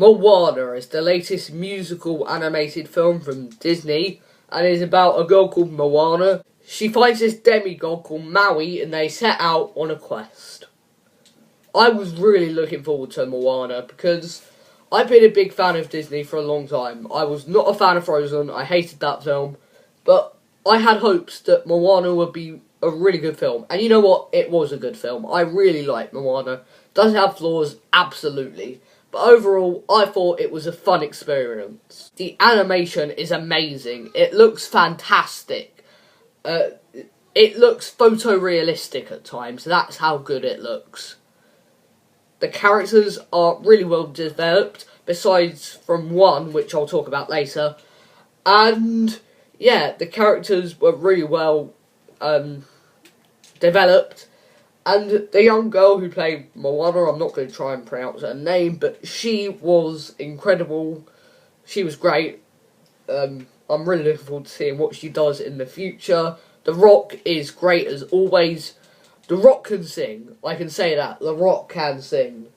Moana is the latest musical animated film from Disney and is about a girl called Moana. She finds this demigod called Maui and they set out on a quest. I was really looking forward to Moana because I've been a big fan of Disney for a long time. I was not a fan of Frozen, I hated that film, but I had hopes that Moana would be a really good film. And you know what? It was a good film. I really liked Moana. Does it have flaws? Absolutely. But overall, I thought it was a fun experience. The animation is amazing. It looks fantastic. It looks photorealistic at times. That's how good it looks. The characters are really well developed, besides from one, which I'll talk about later. And yeah, the characters were really well developed. And the young girl who played Moana, I'm not going to try and pronounce her name, but she was incredible. She was great. I'm really looking forward to seeing what she does in the future. The Rock is great as always. The Rock can sing. I can say that. The Rock can sing.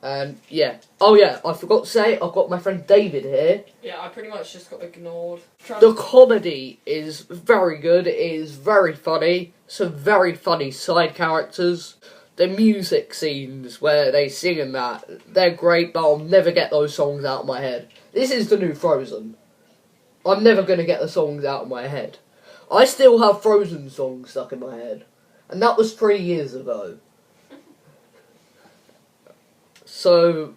And yeah. Oh yeah, I forgot to say, I've got my friend David here. Yeah, I pretty much just got ignored. The comedy is very good. It is very funny. Some very funny side characters. The music scenes where they sing and that, they're great, but I'll never get those songs out of my head. This is the new Frozen. I'm never going to get the songs out of my head. I still have Frozen songs stuck in my head. And that was 3 years ago. So,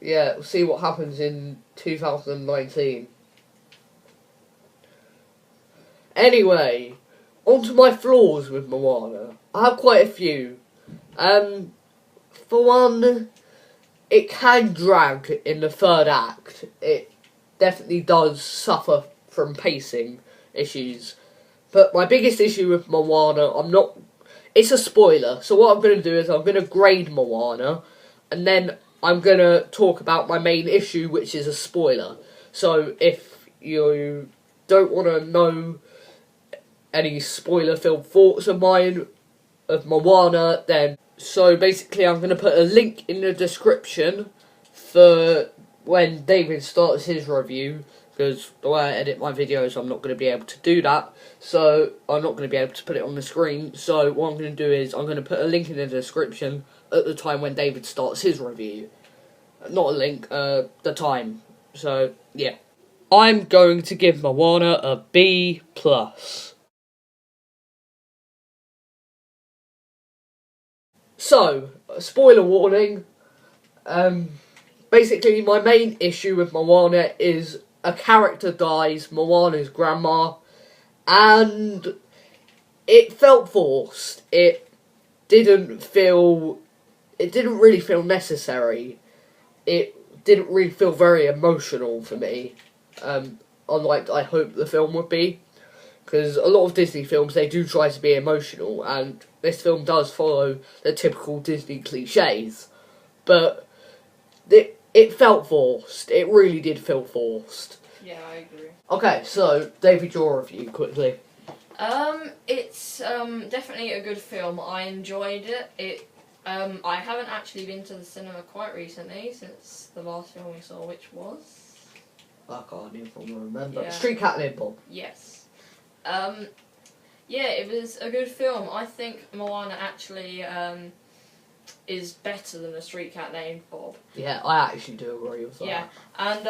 yeah, we'll see what happens in 2019. Anyway, on to my flaws with Moana. I have quite a few. For one, it can drag in the third act. It definitely does suffer from pacing issues. But my biggest issue with Moana, it's a spoiler. So what I'm going to do is I'm going to grade Moana, and then I'm going to talk about my main issue, which is a spoiler. So if you don't want to know any spoiler-filled thoughts of mine of Moana, then... So basically I'm going to put a link in the description for when David starts his review, because the way I edit my videos I'm not going to be able to do that, so I'm not going to be able to put it on the screen. So what I'm going to do is I'm going to put a link in the description at the time when David starts his review. Not a link, the time. So, yeah. I'm going to give Moana a B+. So, spoiler warning. Basically, my main issue with Moana is a character dies, Moana's grandma, and it felt forced. It didn't really feel necessary. It didn't really feel very emotional for me, unlike I hoped the film would be. Because a lot of Disney films, they do try to be emotional, and this film does follow the typical Disney cliches. But it felt forced. It really did feel forced. Yeah, I agree. Okay, so, David, your review, quickly. It's definitely a good film. I enjoyed it. I haven't actually been to the cinema quite recently, since the last film we saw, which was... I can't even remember. Yeah. Street Cat and Bob. Yes. Yeah, it was a good film. I think Moana actually is better than A Street Cat Named Bob. Yeah, I actually do agree with that. Yeah, and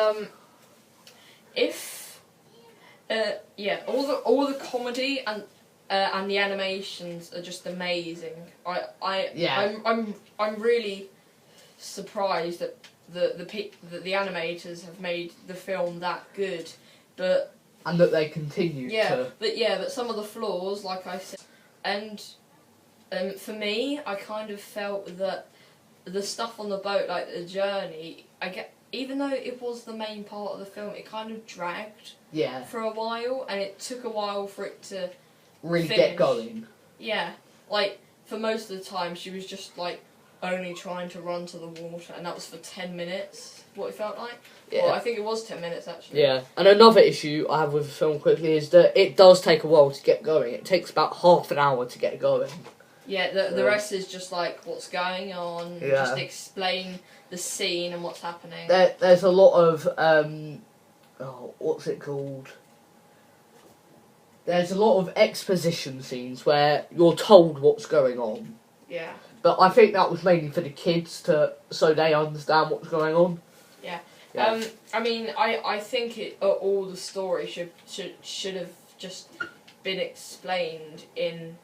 all the comedy and the animations are just amazing. I'm really surprised that the animators have made the film that good, but. And that they continue to... But some of the flaws, like I said, and for me, I kind of felt that the stuff on the boat, like the journey, even though it was the main part of the film, it kind of dragged for a while, and it took a while for it to really finish. Get going. Yeah, like, for most of the time, she was just, like, only trying to run to the water, and that was for 10 minutes, what it felt like. Yeah. Well, I think it was 10 minutes, actually. Yeah, and another issue I have with the film quickly is that it does take a while to get going. It takes about half an hour to get going. Yeah, the rest is just like, what's going on, just explain the scene and what's happening. There's a lot of what's it called? There's a lot of exposition scenes where you're told what's going on. Yeah. But I think that was mainly for the kids so they understand what's going on. Yeah. Yeah. I mean, I think all the story should have just been explained in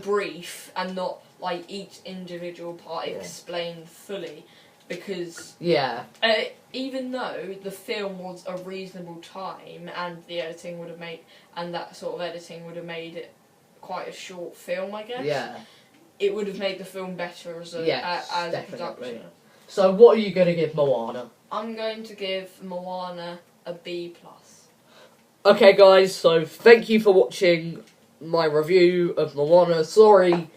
brief and not like each individual part explained fully, because even though the film was a reasonable time and the editing would have made that sort of editing would have made it quite a short film, I guess. Yeah. It would have made the film better as a production. So what are you going to give Moana? I'm going to give Moana a B+. Okay guys, so thank you for watching my review of Moana. Sorry,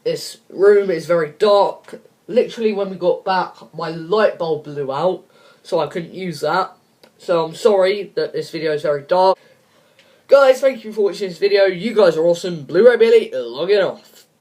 this room is very dark. Literally when we got back, my light bulb blew out, so I couldn't use that. So I'm sorry that this video is very dark. Guys, thank you for watching this video. You guys are awesome. Blu-ray Billy, logging off.